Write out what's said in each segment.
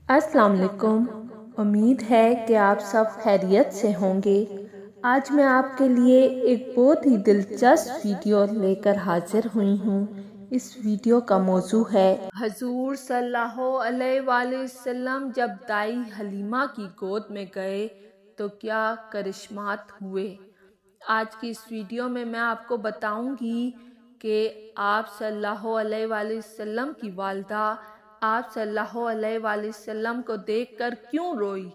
السلام علیکم۔ امید ہے کہ آپ سب خیریت سے ہوں گے۔ آج میں آپ کے لیے ایک بہت ہی دلچسپ ویڈیو لے کر حاضر ہوئی ہوں۔ اس ویڈیو کا موضوع ہے حضور صلی اللہ علیہ وآلہ وسلم جب دائی حلیمہ کی گود میں گئے تو کیا کرشمات ہوئے۔ آج کی اس ویڈیو میں آپ کو بتاؤں گی کہ آپ صلی اللہ علیہ وآلہ وسلم کی والدہ آپ صلی اللہ علیہ وآلہ وسلم کو دیکھ کر کیوں روئی۔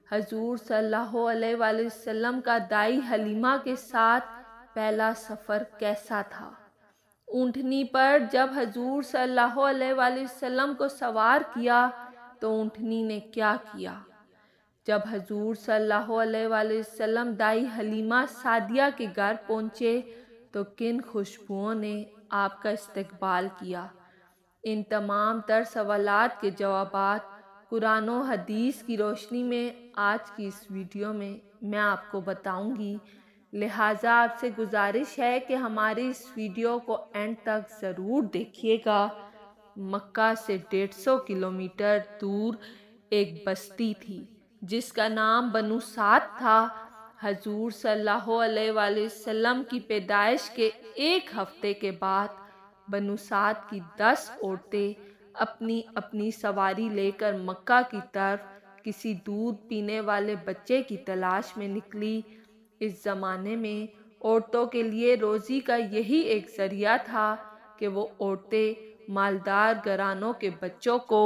حضور صلی اللہ علیہ وآلہ وسلم کا دائی حلیمہ کے ساتھ پہلا سفر کیسا تھا۔ اونٹنی پر جب حضور صلی اللہ علیہ وآلہ وسلم کو سوار کیا تو اونٹنی نے کیا کیا۔ جب حضور صلی اللہ علیہ وآلہ وسلم دائی حلیمہ سعدیہ کے گھر پہنچے تو کن خوشبوؤں نے آپ کا استقبال کیا۔ ان تمام تر سوالات کے جوابات قرآن و حدیث کی روشنی میں آج کی اس ویڈیو میں آپ کو بتاؤں گی، لہٰذا آپ سے گزارش ہے کہ ہماری اس ویڈیو کو اینڈ تک ضرور دیکھیے گا۔ مکہ سے 150 کلومیٹر دور ایک بستی تھی جس کا نام بنو سعد تھا۔ حضور صلی اللہ علیہ وآلہ وسلم کی پیدائش کے ایک ہفتے کے بعد بنو سعد کی 10 عورتیں اپنی اپنی سواری لے کر مکہ کی طرف کسی دودھ پینے والے بچے کی تلاش میں نکلی۔ اس زمانے میں عورتوں کے لیے روزی کا یہی ایک ذریعہ تھا کہ وہ عورتیں مالدار گھرانوں کے بچوں کو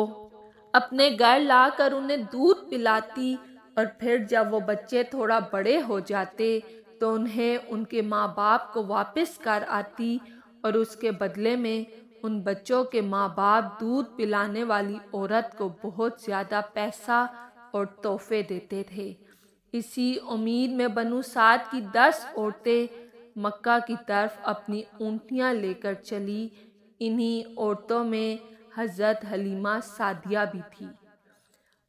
اپنے گھر لا کر انہیں دودھ پلاتی اور پھر جب وہ بچے تھوڑا بڑے ہو جاتے تو انہیں ان کے ماں باپ کو واپس کر آتی اور اس کے بدلے میں ان بچوں کے ماں باپ دودھ پلانے والی عورت کو بہت زیادہ پیسہ اور تحفے دیتے تھے۔ اسی امید میں بنو سعد کی 10 عورتیں مکہ کی طرف اپنی اونٹیاں لے کر چلی۔ انہی عورتوں میں حضرت حلیمہ سعدیہ بھی تھی۔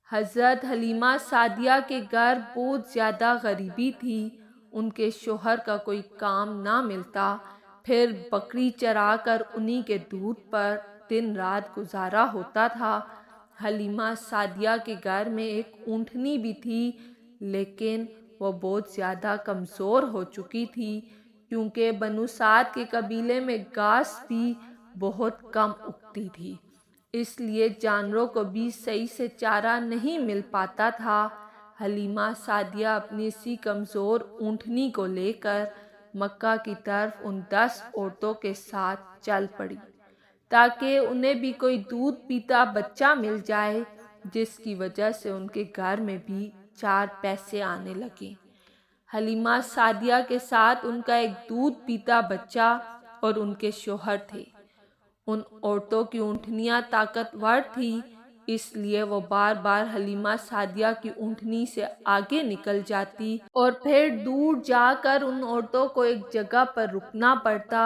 حضرت حلیمہ سعدیہ کے گھر بہت زیادہ غریبی تھی۔ ان کے شوہر کا کوئی کام نہ ملتا، پھر بکری چرا کر انہی کے دودھ پر دن رات گزارا ہوتا تھا۔ حلیمہ سعدیہ کے گھر میں ایک اونٹنی بھی تھی، لیکن وہ بہت زیادہ کمزور ہو چکی تھی کیونکہ بنو سعد کے قبیلے میں گھاس بھی بہت کم اگتی تھی، اس لیے جانوروں کو بھی صحیح سے چارہ نہیں مل پاتا تھا۔ حلیمہ سعدیہ اپنی اسی کمزور اونٹنی کو لے کر مکہ کی طرف ان 10 عورتوں کے ساتھ چل پڑی تاکہ انہیں بھی کوئی دودھ پیتا بچہ مل جائے، جس کی وجہ سے ان کے گھر میں بھی 4 پیسے آنے لگے۔ حلیمہ سعدیہ کے ساتھ ان کا ایک دودھ پیتا بچہ اور ان کے شوہر تھے۔ ان عورتوں کی اونٹنیاں طاقتور تھیں، اس لیے وہ بار بار حلیمہ سعدیہ کی اونٹنی سے آگے نکل جاتی اور پھر دور جا کر ان عورتوں کو ایک جگہ پر رکنا پڑتا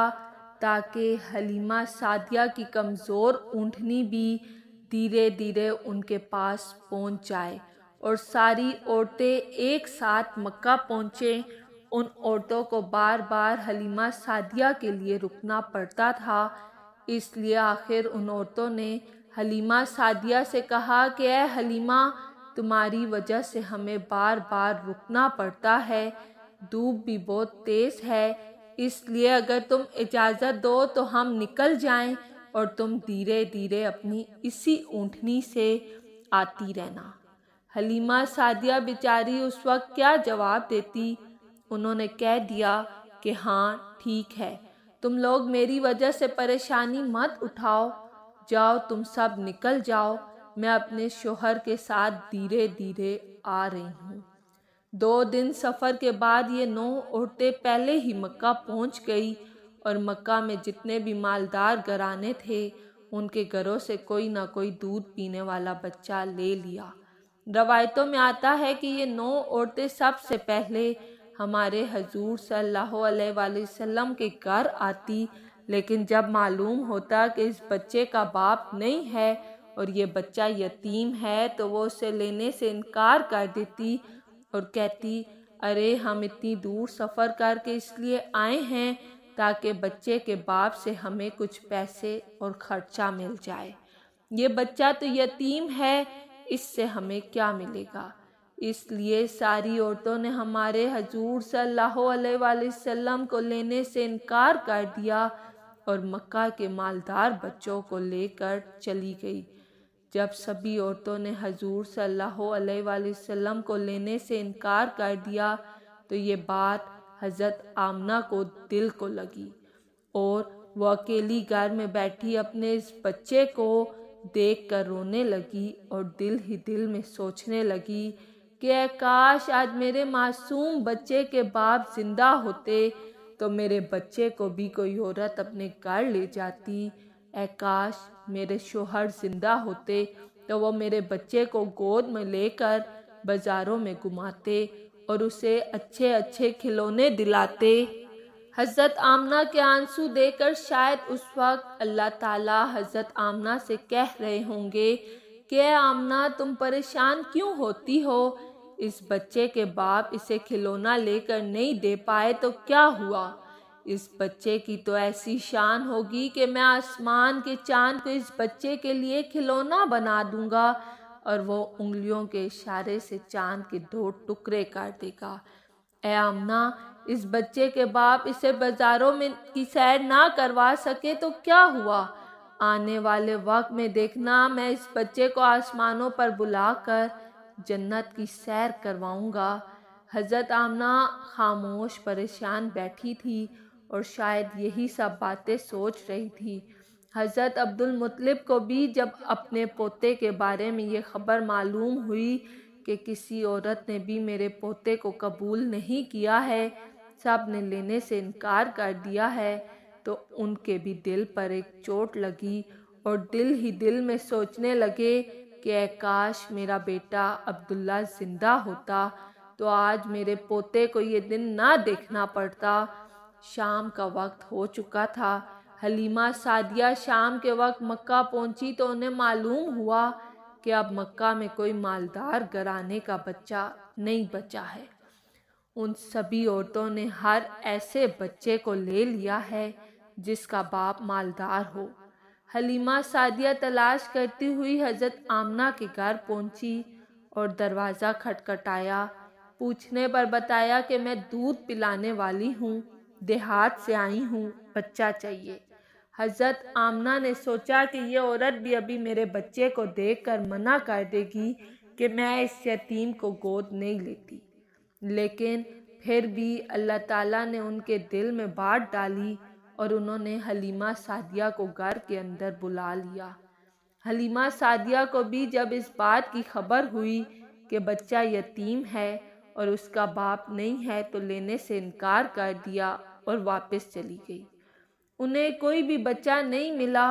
تاکہ حلیمہ سعدیہ کی کمزور اونٹنی بھی دھیرے دھیرے ان کے پاس پہنچ جائے اور ساری عورتیں ایک ساتھ مکہ پہنچیں۔ ان عورتوں کو بار بار حلیمہ سعدیہ کے لیے رکنا پڑتا تھا، اس لیے آخر ان عورتوں نے حلیمہ سعدیہ سے کہا کہ اے حلیمہ، تمہاری وجہ سے ہمیں بار بار رکنا پڑتا ہے، دھوپ بھی بہت تیز ہے، اس لیے اگر تم اجازت دو تو ہم نکل جائیں اور تم دھیرے دھیرے اپنی اسی اونٹنی سے آتی رہنا۔ حلیمہ سعدیہ بیچاری اس وقت کیا جواب دیتی؟ انہوں نے کہہ دیا کہ ہاں ٹھیک ہے، تم لوگ میری وجہ سے پریشانی مت اٹھاؤ، جاؤ تم سب نکل جاؤ، میں اپنے شوہر کے ساتھ دھیرے دھیرے آ رہی ہوں۔ 2 دن سفر کے بعد یہ 9 عورتیں پہلے ہی مکہ پہنچ گئی اور مکہ میں جتنے بھی مالدار گھرانے تھے ان کے گھروں سے کوئی نہ کوئی دودھ پینے والا بچہ لے لیا۔ روایتوں میں آتا ہے کہ یہ 9 عورتیں سب سے پہلے ہمارے حضور صلی اللہ علیہ وآلہ وسلم کے گھر آتی، لیکن جب معلوم ہوتا کہ اس بچے کا باپ نہیں ہے اور یہ بچہ یتیم ہے تو وہ اسے لینے سے انکار کر دیتی اور کہتی، ارے ہم اتنی دور سفر کر کے اس لیے آئے ہیں تاکہ بچے کے باپ سے ہمیں کچھ پیسے اور خرچہ مل جائے، یہ بچہ تو یتیم ہے، اس سے ہمیں کیا ملے گا؟ اس لیے ساری عورتوں نے ہمارے حضور صلی اللہ علیہ وآلہ وسلم کو لینے سے انکار کر دیا اور مکہ کے مالدار بچوں کو لے کر چلی گئی۔ جب سبھی عورتوں نے حضور صلی اللہ علیہ وآلہ وسلم کو لینے سے انکار کر دیا تو یہ بات حضرت آمنہ کو دل کو لگی اور وہ اکیلی گھر میں بیٹھی اپنے اس بچے کو دیکھ کر رونے لگی اور دل ہی دل میں سوچنے لگی کہ اے کاش آج میرے معصوم بچے کے باپ زندہ ہوتے تو میرے بچے کو بھی کوئی عورت اپنے گھر لے جاتی۔ اے کاش میرے شوہر زندہ ہوتے تو وہ میرے بچے کو گود میں لے کر بازاروں میں گھماتے اور اسے اچھے اچھے کھلونے دلاتے۔ حضرت آمنہ کے آنسو دیکھ کر شاید اس وقت اللہ تعالیٰ حضرت آمنہ سے کہہ رہے ہوں گے کہ اے آمنہ تم پریشان کیوں ہوتی ہو؟ اس بچے کے باپ اسے کھلونا لے کر نہیں دے پائے تو کیا ہوا؟ اس بچے کی تو ایسی شان ہوگی کہ میں آسمان کے چاند کو اس بچے کے لیے کھلونا بنا دوں گا اور وہ انگلیوں کے اشارے سے چاند کے 2 ٹکڑے کر دے گا۔ اے آمنہ اس بچے کے باپ اسے بازاروں میں کی سیر نہ کروا سکے تو کیا ہوا؟ آنے والے وقت میں دیکھنا میں اس بچے کو آسمانوں پر بلا کر جنت کی سیر کرواؤں گا۔ حضرت آمنہ خاموش پریشان بیٹھی تھی اور شاید یہی سب باتیں سوچ رہی تھی۔ حضرت عبدالمطلب کو بھی جب اپنے پوتے کے بارے میں یہ خبر معلوم ہوئی کہ کسی عورت نے بھی میرے پوتے کو قبول نہیں کیا ہے، سب نے لینے سے انکار کر دیا ہے، تو ان کے بھی دل پر ایک چوٹ لگی اور دل ہی دل میں سوچنے لگے کہ اے کاش میرا بیٹا عبداللہ زندہ ہوتا تو آج میرے پوتے کو یہ دن نہ دیکھنا پڑتا۔ شام کا وقت ہو چکا تھا۔ حلیمہ سعدیہ شام کے وقت مکہ پہنچی تو انہیں معلوم ہوا کہ اب مکہ میں کوئی مالدار گھرانے کا بچہ نہیں بچا ہے۔ ان سبھی عورتوں نے ہر ایسے بچے کو لے لیا ہے جس کا باپ مالدار ہو۔ حلیمہ سعدیہ تلاش کرتی ہوئی حضرت آمنہ کے گھر پہنچی اور دروازہ کھٹکھٹایا۔ پوچھنے پر بتایا کہ میں دودھ پلانے والی ہوں، دیہات سے آئی ہوں، بچہ چاہیے۔ حضرت آمنہ نے سوچا کہ یہ عورت بھی ابھی میرے بچے کو دیکھ کر منع کر دے گی کہ میں اس یتیم کو گود نہیں لیتی، لیکن پھر بھی اللہ تعالیٰ نے ان کے دل میں بات ڈالی اور انہوں نے حلیمہ سعدیہ کو گھر کے اندر بلا لیا۔ حلیمہ سعدیہ کو بھی جب اس بات کی خبر ہوئی کہ بچہ یتیم ہے اور اس کا باپ نہیں ہے تو لینے سے انکار کر دیا اور واپس چلی گئی۔ انہیں کوئی بھی بچہ نہیں ملا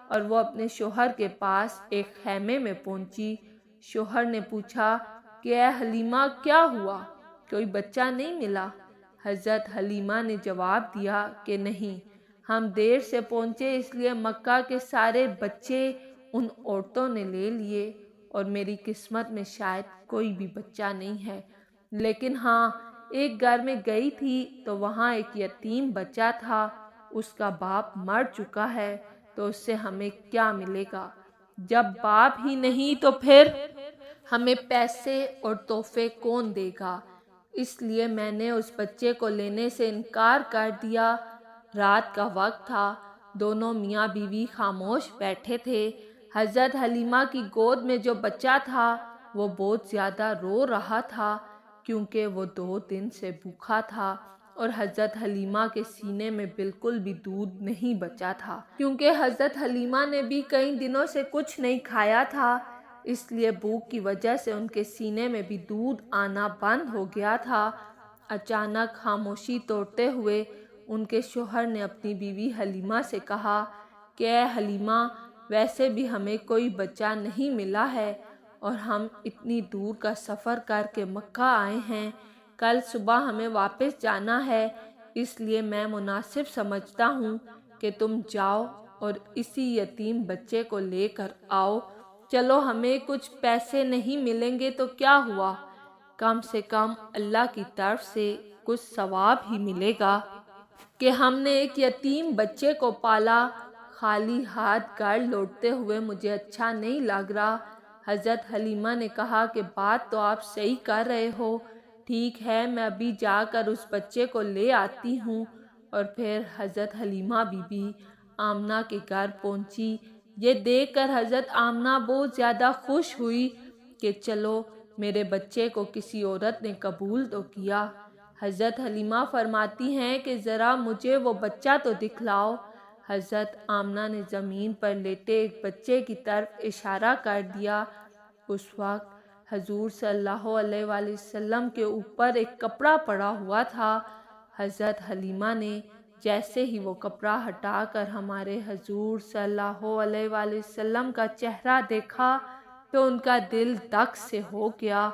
اور وہ اپنے شوہر کے پاس ایک خیمے میں پہنچی۔ شوہر نے پوچھا کہ اے حلیمہ کیا ہوا؟ کوئی بچہ نہیں ملا؟ حضرت حلیمہ نے جواب دیا کہ نہیں، ہم دیر سے پہنچے اس لیے مکہ کے سارے بچے ان عورتوں نے لے لیے اور میری قسمت میں شاید کوئی بھی بچہ نہیں ہے، لیکن ہاں ایک گھر میں گئی تھی تو وہاں ایک یتیم بچہ تھا، اس کا باپ مر چکا ہے تو اس سے ہمیں کیا ملے گا؟ جب باپ ہی نہیں تو پھر ہمیں پیسے اور تحفے کون دے گا؟ اس لیے میں نے اس بچے کو لینے سے انکار کر دیا۔ رات کا وقت تھا، دونوں میاں بیوی خاموش بیٹھے تھے۔ حضرت حلیمہ کی گود میں جو بچہ تھا وہ بہت زیادہ رو رہا تھا کیونکہ وہ 2 دن سے بھوکا تھا اور حضرت حلیمہ کے سینے میں بالکل بھی دودھ نہیں بچا تھا کیونکہ حضرت حلیمہ نے بھی کئی دنوں سے کچھ نہیں کھایا تھا، اس لیے بھوک کی وجہ سے ان کے سینے میں بھی دودھ آنا بند ہو گیا تھا۔ اچانک خاموشی توڑتے ہوئے ان کے شوہر نے اپنی بیوی حلیمہ سے کہا کہ اے حلیمہ ویسے بھی ہمیں کوئی بچہ نہیں ملا ہے اور ہم اتنی دور کا سفر کر کے مکہ آئے ہیں، کل صبح ہمیں واپس جانا ہے، اس لیے میں مناسب سمجھتا ہوں کہ تم جاؤ اور اسی یتیم بچے کو لے کر آؤ۔ چلو ہمیں کچھ پیسے نہیں ملیں گے تو کیا ہوا، کم سے کم اللہ کی طرف سے کچھ ثواب ہی ملے گا کہ ہم نے ایک یتیم بچے کو پالا۔ خالی ہاتھ گھر لوٹتے ہوئے مجھے اچھا نہیں لگ رہا۔ حضرت حلیمہ نے کہا کہ بات تو آپ صحیح کر رہے ہو، ٹھیک ہے میں ابھی جا کر اس بچے کو لے آتی ہوں۔ اور پھر حضرت حلیمہ بی بی آمنہ کے گھر پہنچی۔ یہ دیکھ کر حضرت آمنہ بہت زیادہ خوش ہوئی کہ چلو میرے بچے کو کسی عورت نے قبول تو کیا۔ حضرت حلیمہ فرماتی ہیں کہ ذرا مجھے وہ بچہ تو دکھلاؤ۔ حضرت آمنہ نے زمین پر لیٹے ایک بچے کی طرف اشارہ کر دیا۔ اس وقت حضور صلی اللہ علیہ وآلہ وسلم کے اوپر ایک کپڑا پڑا ہوا تھا۔ حضرت حلیمہ نے جیسے ہی وہ کپڑا ہٹا کر ہمارے حضور صلی اللہ علیہ وآلہ وسلم کا چہرہ دیکھا تو ان کا دل دک سے ہو گیا۔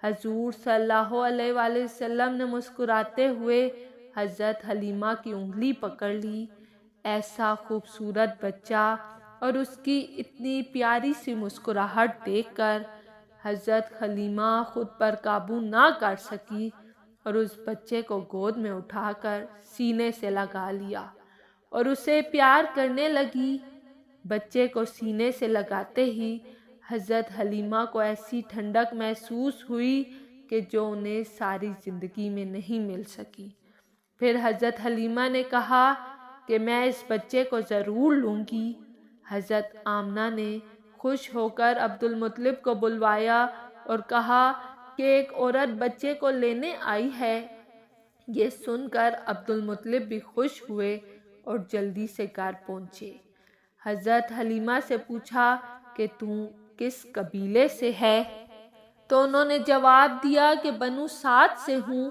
حضور صلی اللہ علیہ وآلہ وسلم نے مسکراتے ہوئے حضرت حلیمہ کی انگلی پکڑ لی۔ ایسا خوبصورت بچہ اور اس کی اتنی پیاری سی مسکراہٹ دیکھ کر حضرت حلیمہ خود پر قابو نہ کر سکی اور اس بچے کو گود میں اٹھا کر سینے سے لگا لیا اور اسے پیار کرنے لگی۔ بچے کو سینے سے لگاتے ہی حضرت حلیمہ کو ایسی ٹھنڈک محسوس ہوئی کہ جو انہیں ساری زندگی میں نہیں مل سکی۔ پھر حضرت حلیمہ نے کہا کہ میں اس بچے کو ضرور لوں گی۔ حضرت آمنہ نے خوش ہو کر عبدالمطلب کو بلوایا اور کہا کہ ایک عورت بچے کو لینے آئی ہے۔ یہ سن کر عبدالمطلب بھی خوش ہوئے اور جلدی سے گھر پہنچے۔ حضرت حلیمہ سے پوچھا کہ تم کس قبیلے سے ہے؟ تو انہوں نے جواب دیا کہ بنو سعد سے ہوں۔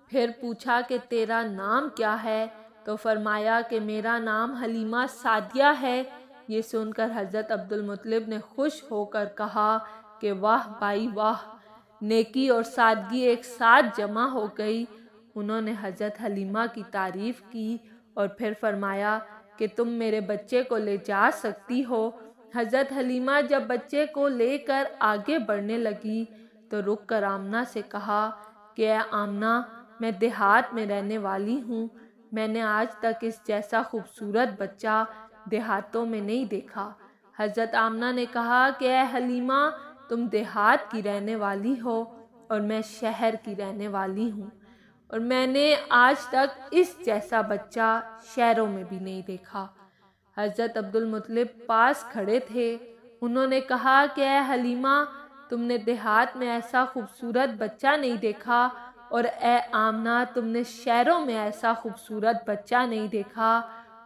پھر پوچھا کہ تیرا نام کیا ہے؟ تو فرمایا کہ میرا نام حلیمہ سعدیہ ہے۔ یہ سن کر حضرت عبدالمطلب نے خوش ہو کر کہا کہ واہ بھائی واہ، نیکی اور سادگی ایک ساتھ جمع ہو گئی۔ انہوں نے حضرت حلیمہ کی تعریف کی اور پھر فرمایا کہ تم میرے بچے کو لے جا سکتی ہو۔ حضرت حلیمہ جب بچے کو لے کر آگے بڑھنے لگی تو رک کر آمنہ سے کہا کہ اے آمنہ، میں دیہات میں رہنے والی ہوں، میں نے آج تک اس جیسا خوبصورت بچہ دیہاتوں میں نہیں دیکھا۔ حضرت آمنہ نے کہا کہ اے حلیمہ، تم دیہات کی رہنے والی ہو اور میں شہر کی رہنے والی ہوں، اور میں نے آج تک اس جیسا بچہ شہروں میں بھی نہیں دیکھا۔ حضرت عبدالمطلب پاس کھڑے تھے۔ انہوں نے کہا کہ اے حلیمہ، تم نے دیہات میں ایسا خوبصورت بچہ نہیں دیکھا، اور اے آمنہ، تم نے شہروں میں ایسا خوبصورت بچہ نہیں دیکھا،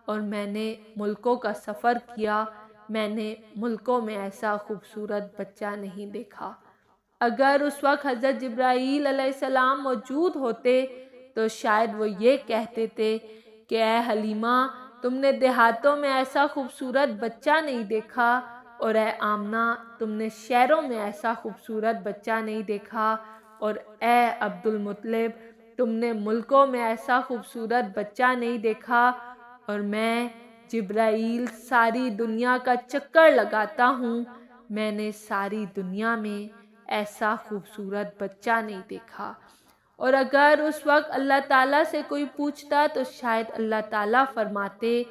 اور میں نے ملکوں کا سفر کیا، میں نے ملکوں میں ایسا خوبصورت بچہ نہیں دیکھا۔ اگر اس وقت حضرت جبرائیل علیہ السلام موجود ہوتے تو شاید وہ یہ کہتے تھے کہ اے حلیمہ، تم نے دیہاتوں میں ایسا خوبصورت بچہ نہیں دیکھا، اور اے آمنہ، تم نے شہروں میں ایسا خوبصورت بچہ نہیں دیکھا، اور اے عبدالمطلب، تم نے ملکوں میں ایسا خوبصورت بچہ نہیں دیکھا، اور میں جبرائیل ساری دنیا کا چکر لگاتا ہوں، میں نے ساری دنیا میں ایسا خوبصورت بچہ نہیں دیکھا۔ اور اگر اس وقت اللہ تعالیٰ سے کوئی پوچھتا تو شاید اللہ تعالیٰ فرماتے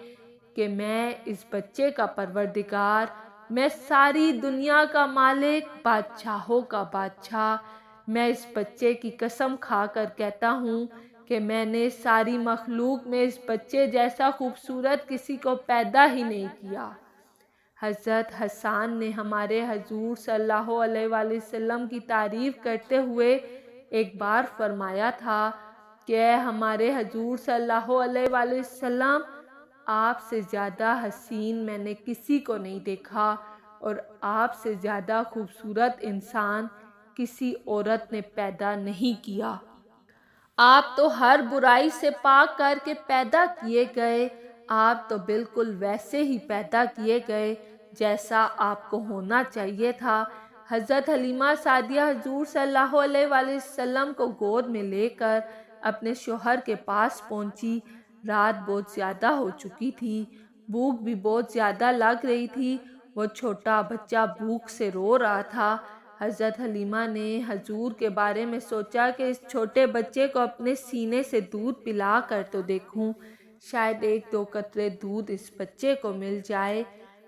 کہ میں اس بچے کا پروردگار، میں ساری دنیا کا مالک، بادشاہوں کا بادشاہ، میں اس بچے کی قسم کھا کر کہتا ہوں کہ میں نے ساری مخلوق میں اس بچے جیسا خوبصورت کسی کو پیدا ہی نہیں کیا۔ حضرت حسان نے ہمارے حضور صلی اللہ علیہ وآلہ وسلم کی تعریف کرتے ہوئے ایک بار فرمایا تھا کہ اے ہمارے حضور صلی اللہ علیہ وآلہ وسلم، آپ سے زیادہ حسین میں نے کسی کو نہیں دیکھا، اور آپ سے زیادہ خوبصورت انسان کسی عورت نے پیدا نہیں کیا۔ آپ تو ہر برائی سے پاک کر کے پیدا کیے گئے، آپ تو بالکل ویسے ہی پیدا کیے گئے جیسا آپ کو ہونا چاہیے تھا۔ حضرت حلیمہ سعدیہ حضور صلی اللہ علیہ وآلہ وسلم کو گود میں لے کر اپنے شوہر کے پاس پہنچی۔ رات بہت زیادہ ہو چکی تھی، بھوک بھی بہت زیادہ لگ رہی تھی۔ وہ چھوٹا بچہ بھوک سے رو رہا تھا۔ حضرت حلیمہ نے حضور کے بارے میں سوچا کہ اس چھوٹے بچے کو اپنے سینے سے دودھ پلا کر تو دیکھوں، شاید ایک دو قطرے دودھ اس بچے کو مل جائے۔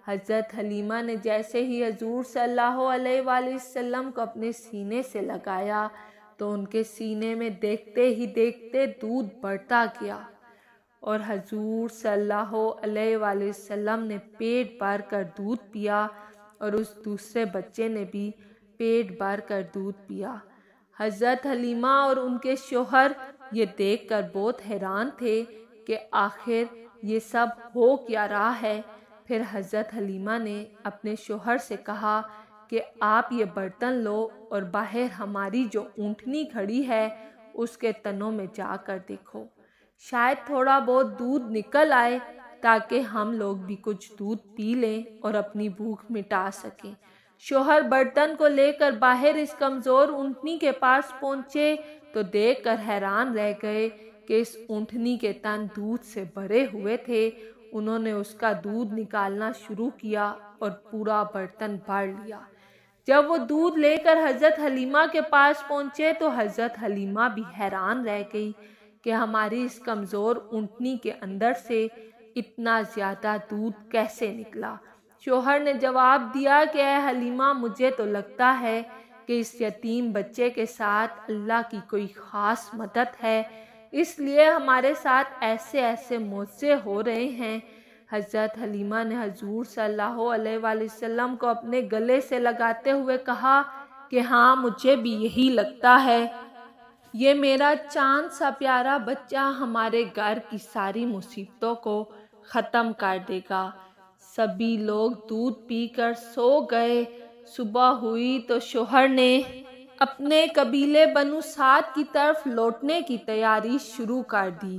حضرت حلیمہ نے جیسے ہی حضور صلی اللہ علیہ وآلہ وسلم کو اپنے سینے سے لگایا تو ان کے سینے میں دیکھتے ہی دیکھتے دودھ بڑھتا گیا، اور حضور صلی اللہ علیہ وآلہ وسلم نے پیٹ بھر کر دودھ پیا، اور اس دوسرے بچے نے بھی پیٹ بھر کر دودھ پیا۔ حضرت حلیمہ اور ان کے شوہر یہ دیکھ کر بہت حیران تھے کہ آخر یہ سب ہو کیا رہا ہے۔ پھر حضرت حلیمہ نے اپنے شوہر سے کہا کہ آپ یہ برتن لو اور باہر ہماری جو اونٹنی کھڑی ہے اس کے تنوں میں جا کر دیکھو، شاید تھوڑا بہت دودھ نکل آئے تاکہ ہم لوگ بھی کچھ دودھ پی لیں اور اپنی بھوک مٹا سکیں۔ شوہر برتن کو لے کر باہر اس کمزور اونٹنی کے پاس پہنچے تو دیکھ کر حیران رہ گئے کہ اس اونٹنی کے تن دودھ سے بھرے ہوئے تھے۔ انہوں نے اس کا دودھ نکالنا شروع کیا اور پورا برتن بھر لیا۔ جب وہ دودھ لے کر حضرت حلیمہ کے پاس پہنچے تو حضرت حلیمہ بھی حیران رہ گئی کہ ہماری اس کمزور اونٹنی کے اندر سے اتنا زیادہ دودھ کیسے نکلا۔ شوہر نے جواب دیا کہ اے حلیمہ، مجھے تو لگتا ہے کہ اس یتیم بچے کے ساتھ اللہ کی کوئی خاص مدد ہے، اس لیے ہمارے ساتھ ایسے معجزے ہو رہے ہیں۔ حضرت حلیمہ نے حضور صلی اللہ علیہ وآلہ وسلم کو اپنے گلے سے لگاتے ہوئے کہا کہ ہاں، مجھے بھی یہی لگتا ہے، یہ میرا چاند سا پیارا بچہ ہمارے گھر کی ساری مصیبتوں کو ختم کر دے گا۔ سبھی لوگ دودھ پی کر سو گئے۔ صبح ہوئی تو شوہر نے اپنے قبیلے بنو سعد کی طرف لوٹنے کی تیاری شروع کر دی۔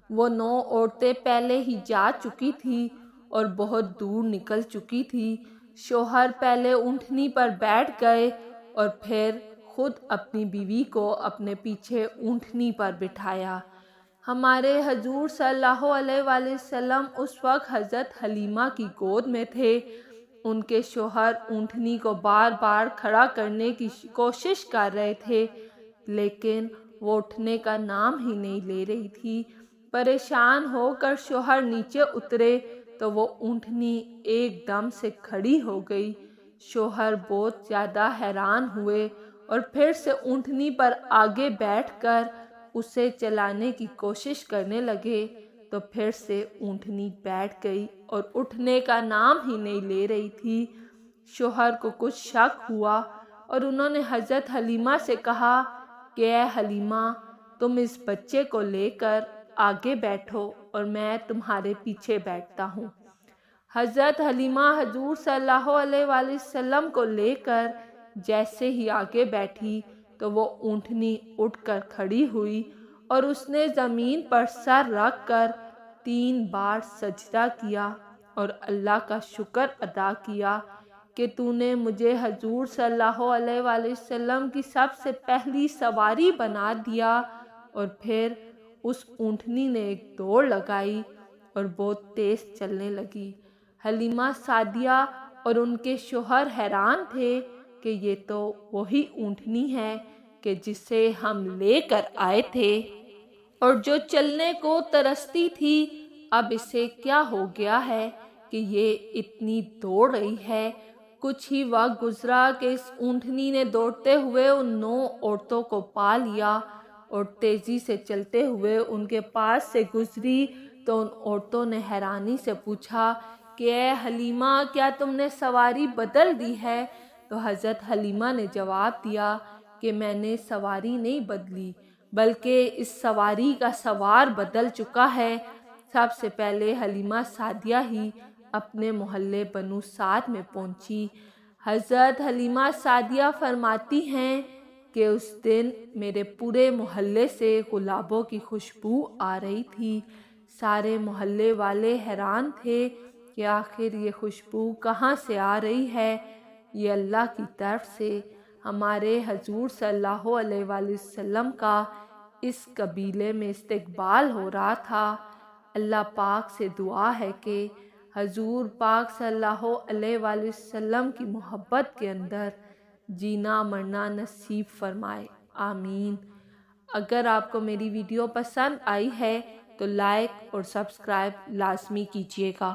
وہ 9 عورتیں پہلے ہی جا چکی تھی اور بہت دور نکل چکی تھی۔ شوہر پہلے اونٹنی پر بیٹھ گئے اور پھر خود اپنی بیوی کو اپنے پیچھے اونٹنی پر بٹھایا۔ ہمارے حضور صلی اللہ علیہ وآلہ وسلم اس وقت حضرت حلیمہ کی گود میں تھے۔ ان کے شوہر اونٹنی کو بار بار کھڑا کرنے کی کوشش کر رہے تھے لیکن وہ اٹھنے کا نام ہی نہیں لے رہی تھی۔ پریشان ہو کر شوہر نیچے اترے تو وہ اونٹنی ایک دم سے کھڑی ہو گئی۔ شوہر بہت زیادہ حیران ہوئے اور پھر سے اونٹنی پر آگے بیٹھ کر اسے چلانے کی کوشش کرنے لگے تو پھر سے اونٹنی بیٹھ گئی اور اٹھنے کا نام ہی نہیں لے رہی تھی۔ شوہر کو کچھ شک ہوا اور انہوں نے حضرت حلیمہ سے کہا کہ اے حلیمہ، تم اس بچے کو لے کر آگے بیٹھو اور میں تمہارے پیچھے بیٹھتا ہوں۔ حضرت حلیمہ حضور صلی اللہ علیہ وآلہ وسلم کو لے کر جیسے ہی آگے بیٹھی تو وہ اونٹنی اٹھ کر کھڑی ہوئی اور اس نے زمین پر سر رکھ کر 3 بار سجدہ کیا اور اللہ کا شکر ادا کیا کہ تو نے مجھے حضور صلی اللہ علیہ وآلہ وسلم کی سب سے پہلی سواری بنا دیا۔ اور پھر اس اونٹنی نے ایک دوڑ لگائی اور بہت تیز چلنے لگی۔ حلیمہ سعدیہ اور ان کے شوہر حیران تھے کہ یہ تو وہی اونٹنی ہے کہ جسے ہم لے کر آئے تھے اور جو چلنے کو ترستی تھی، اب اسے کیا ہو گیا ہے کہ یہ اتنی دوڑ رہی ہے۔ کچھ ہی وقت گزرا کہ اس اونٹنی نے دوڑتے ہوئے ان 9 عورتوں کو پا لیا اور تیزی سے چلتے ہوئے ان کے پاس سے گزری تو ان عورتوں نے حیرانی سے پوچھا کہ اے حلیمہ، کیا تم نے سواری بدل دی ہے؟ تو حضرت حلیمہ نے جواب دیا کہ میں نے سواری نہیں بدلی بلکہ اس سواری کا سوار بدل چکا ہے۔ سب سے پہلے حلیمہ سعدیہ ہی اپنے محلے بنو سعد میں پہنچی۔ حضرت حلیمہ سعدیہ فرماتی ہیں کہ اس دن میرے پورے محلے سے گلابوں کی خوشبو آ رہی تھی۔ سارے محلے والے حیران تھے کہ آخر یہ خوشبو کہاں سے آ رہی ہے۔ یہ اللہ کی طرف سے ہمارے حضور صلی اللہ علیہ وآلہ وسلم کا اس قبیلے میں استقبال ہو رہا تھا۔ اللہ پاک سے دعا ہے کہ حضور پاک صلی اللہ علیہ وآلہ وسلم کی محبت کے اندر جینا مرنا نصیب فرمائے، آمین۔ اگر آپ کو میری ویڈیو پسند آئی ہے تو لائک اور سبسکرائب لازمی کیجیے گا۔